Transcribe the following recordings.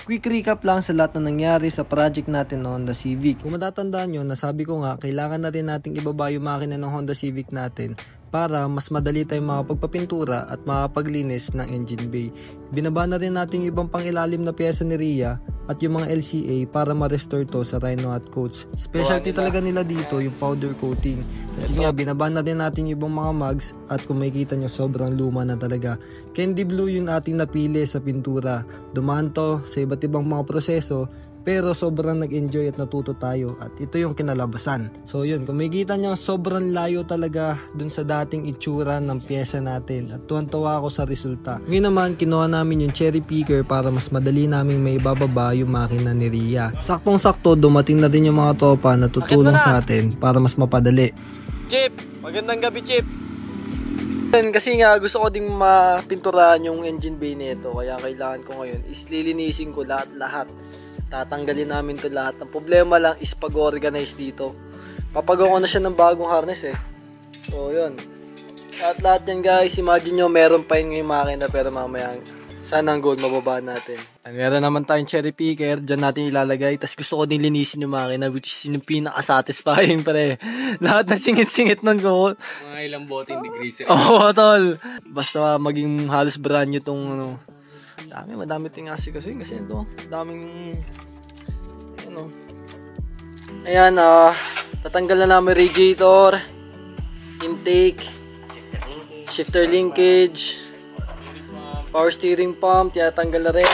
Quick recap lang sa lahat na nangyari sa project natin ng Honda Civic. Kung matatandaan nyo, nasabi ko nga, kailangan na rin nating ibaba yung makina ng Honda Civic natin para mas madali tayong makapagpapintura at makapaglinis ng engine bay. Binaba na rin natin yung ibang pangilalim na pyesa ni Ria at yung mga LCA para ma-restore to sa Rhino Hot Coats. Specialty talaga nila dito yung powder coating. At yun nga, binaba na rin natin yung ibang mga mugs at kung makikita nyo sobrang luma na talaga. Candy blue yung ating napili sa pintura. Dumaan to sa iba't ibang mga proseso pero sobrang nag-enjoy at natuto tayo at ito yung kinalabasan. So yun, kung makikita nyo sobrang layo talaga dun sa dating itsura ng pyesa natin at tuwan-tuwa ako sa resulta. Ngayon naman, kinuha namin yung cherry picker para mas madali namin may ibababa yung makina ni Ria. Saktong-sakto, dumating na din yung mga tropa na tutulong sa atin para mas mapadali. Chip! Magandang gabi, Chip! Kasi nga gusto ko ding mapinturahan yung engine bay nito kaya kailangan ko ngayon is lilinisin ko lahat. Tatanggalin namin to lahat. Ang problema lang is pag-organize dito. Papagawa ko na siya ng bagong harness eh. So yun. Lahat yan guys. Imagine nyo meron pa yun ngayong makina pero mamaya sana ang goal mababa natin. Meron naman tayong cherry picker. Diyan natin ilalagay. Tapos gusto ko din linisin yung makina which is yung pinaka-satisfying pare. Lahat na singit-singit nun ko. Mga ilang boting degrees. Oo tol. Basta maging halos brand new tong ano. Madami tingasi kasi ito, daming ano. Ayan, tatanggal na namin radiator, intake, shifter linkage, power steering pump, tinatanggal na rin.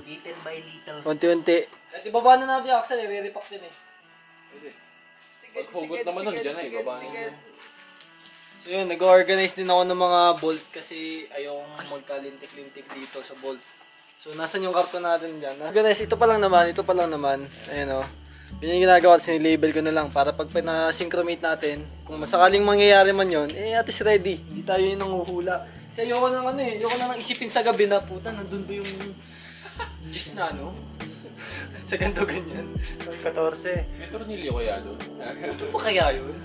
Little by little. Unti-unti. At ibaba na natin yung axle, re-repack din eh. Paghugot naman nun dyan eh, ibaba na. So yun, nag-organize din ako ng mga bolt kasi ayokong magkalintik-lintik dito sa bolt. So nasan yung karton natin dyan? Organize, ito pa lang naman. Ayan o. Yun yung ginagawa, sinilabel ko na lang para pag na-synchromate natin, kung masakaling mangyayari man yun, at least ready. Hindi tayo yung nanguhula. Kasi ayoko na nang isipin sa gabi na puta, nandun ba yung gis na ano? Sa ganito ganyan. 14. May tornilyo kaya doon? Ito pa kaya yun?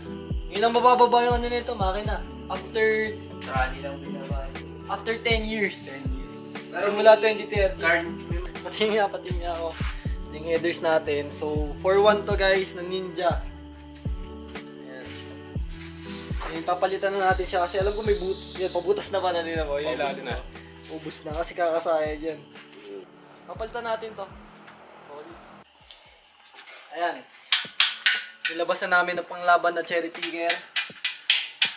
Ngayon lang mabababa yung ano nito, makina. After 10 years. Simula 2030. Pati nga ako. Yung headers natin. So, 4-1 to guys, na Ninja. Ayan. Ayan, papalitan na natin siya kasi alam ko may pabutas na ba na nila mo? Paubos na. Ubus na kasi kakasaya dyan. Papalitan natin to. Ayan. Nilabas na namin ang panglaban na cherry picker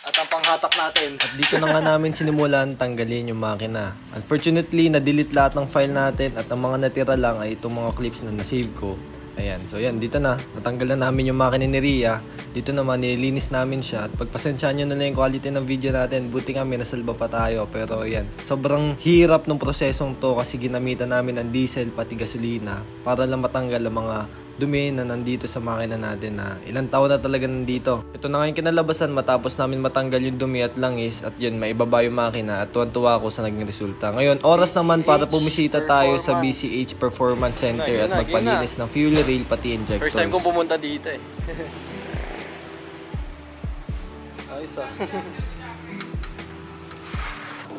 at ang panghatak natin. At dito na nga namin sinimulan tanggalin yung makina. Unfortunately, na-delete lahat ng file natin at ang mga natira lang ay itong mga clips na na-save ko. Ayan, so yan, dito na. Natanggal na namin yung makina ni Ria. Dito naman, nililinis namin siya. At pagpasensyahan nyo na lang yung quality ng video natin. Buti nga, may nasalba pa tayo. Pero yan, sobrang hirap ng prosesong to kasi ginamitan namin ng diesel pati gasolina para lang matanggal ang mga dumi na nandito sa makina natin na ilang taon na talaga nandito. Ito na nga yung kinalabasan matapos namin matanggal yung dumi at langis at yun, maibaba yung makina at tuwan-tuwa ako sa naging resulta. Ngayon, oras naman para pumisita tayo sa BCH Performance Center at magpalinis ng fuel rail pati injectors. First time kong pumunta dito eh. Ayos ah.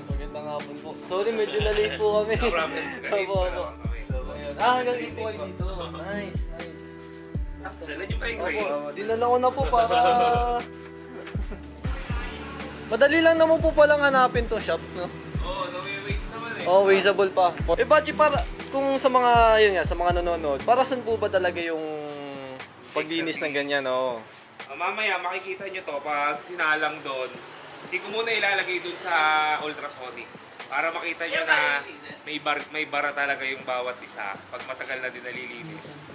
Magandang hapon po. Sorry, medyo na-late po kami. No problem. Opo. Hanggang dito kayo dito. Nice. Dala nyo pa yung crane? Dinala ko na po para... Madali lang naman po palang hanapin tong shop, no? Oo, no way waste naman eh. Oo, wasteable pa. Bachi, para kung sa mga, yun nga, sa mga nanonood, para saan po ba talaga yung paglinis ng ganyan, no? Mamaya makikita nyo to pag sinalang doon. Hindi ko muna ilalagay doon sa ultrasonic. Para makita nyo na may bara talaga yung bawat isa pag matagal na din nalilinis.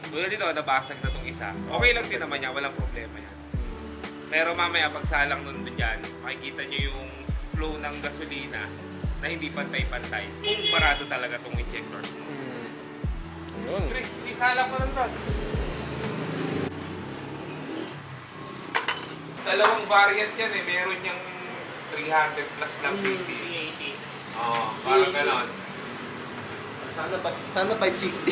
Tulad dito, nabasag na itong isa. Okay lang din naman yan, walang problema yan. Pero mamaya pag salang nun dyan, makikita nyo yung flow ng gasolina na hindi pantay-pantay. Kung barado talaga itong injectors mo. Chris, isalang ko lang doon. Dalawang variant yan eh. Meron yung 300 plus lang cc. 380. Oo, parang ganon. Sana 560.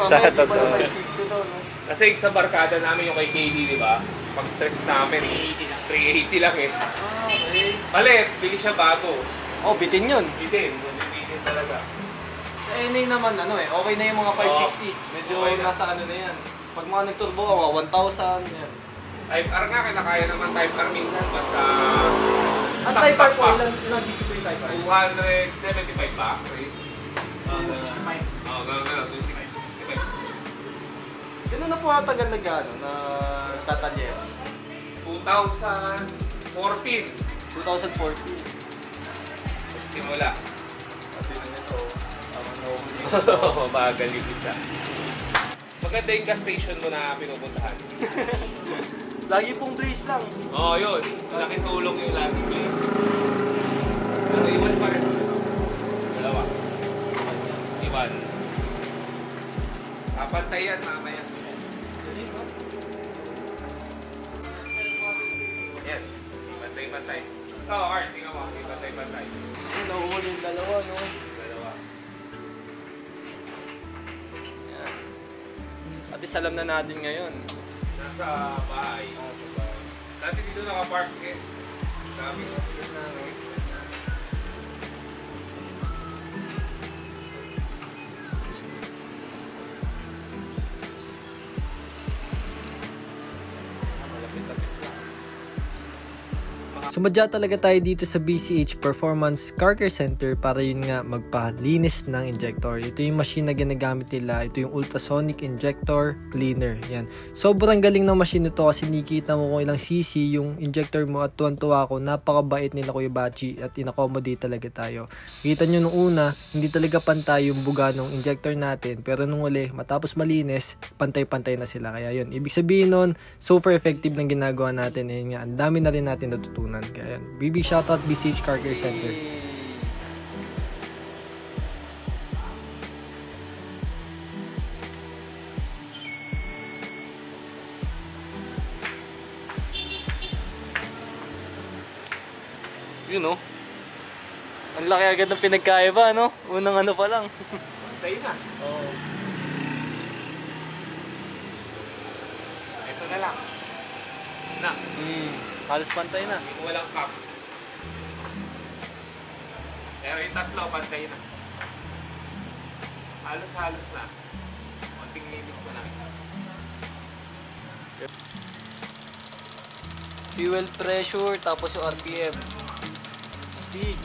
Sana totoo. 560 to, no? Kasi sa barkada namin yung kay KD, di ba? Pag stress namin, 380 lang eh. Okay. Palit, bili siya bago. Oh, bitin yun. Bitin talaga. Sa NA naman, okay na yung mga 560. Medyo okay na. nasa ano na yan. Pag mga nag-turbo ka, 1,000, yan. Type R nga, kinakaya naman Type R minsan, basta... Ang Type R po, ilang cc po yung Type R? 275 ba, Chris? 265. Oo, gano'n, 265. Gano'n na po tagal na tatalyer? 2014. 2014. Simula. Sabi na nito, tama na ako dito. Mabagal yung isa. Maganda yung gas station mo na pinupuntahan. Lagi pong blaze lang. Oo, yun. Malaking tulong yung lagi place. Pero iwan pa rin. Dalawa. Iwan. Kapantay yan, mamaya. Yan. Pantay-pantay. Ito, Art, tingnan mo. Pantay-pantay. Nauhuli yung dalawa, no? Dalawa. Yan. At least alam na natin ngayon. Nasa bahay. Dati dito nakapark eh. Dami. Sumadya talaga tayo dito sa BCH Performance Car Care Center para yun nga magpalinis ng injector. Ito yung machine na ginagamit nila. Ito yung ultrasonic injector cleaner. Yan. Sobrang galing ng machine nito kasi nakikita mo kung ilang cc yung injector mo at tuwan-tuwa ako. Napakabait nila Kuya Bachi at in-accommodate talaga tayo. Kita nyo nung una, hindi talaga pantay yung buga ng injector natin. Pero nung uli, matapos malinis, pantay-pantay na sila. Kaya yun, ibig sabihin nun, super effective ng ginagawa natin. Ayun nga, ang dami na rin natin natutunan. Kaya yan. Big shoutout BCH Car Care Center. Yun oh. Ang laki agad ng pinagkaiba, no? Unang ano pa lang. Pantay na. Oo. Ito na lang. Na. Halos pantay na. Yung walang cup. Pero yung tatlo, pantay na. Halos-halos na. Konting linis na lang. Fuel pressure, tapos yung RPM. Speed.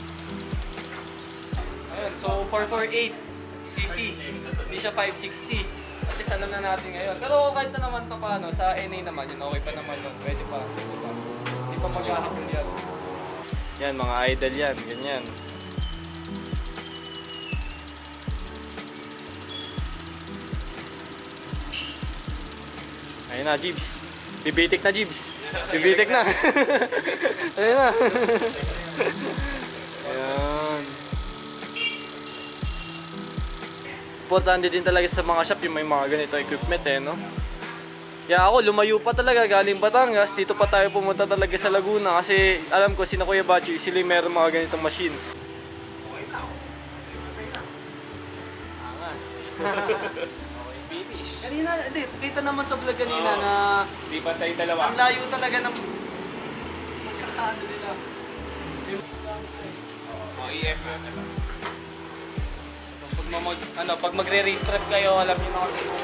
Ayun, so 448cc. Hindi siya 560. At least alam na natin ngayon. Pero kahit na naman pa paano, sa NA naman yun, okay pa naman yun. Pwede pa. Hindi pa maghahapon yan. Yan, mga idol yan. Ganyan. Ayun na, Jibs. Bibitik na, Jibs. Bibitik na. Ayun na. Ayan. Importante din talaga sa mga shop yung may mga ganito equipment no? Kaya ako lumayo pa talaga galing Batangas, dito pa tayo pumunta talaga sa Laguna kasi alam ko sina Kuya Bachi, sila meron mga ganitong machine. Okay na. Okay na. Angas. Okay, finish. Kanina, hindi, kita naman sa vlog kanina na Di pantay dalawa. ang layo talaga ng pagkakaano nila. Mga EF na. Pag magre-race trip kayo, alam niyo na kasi kung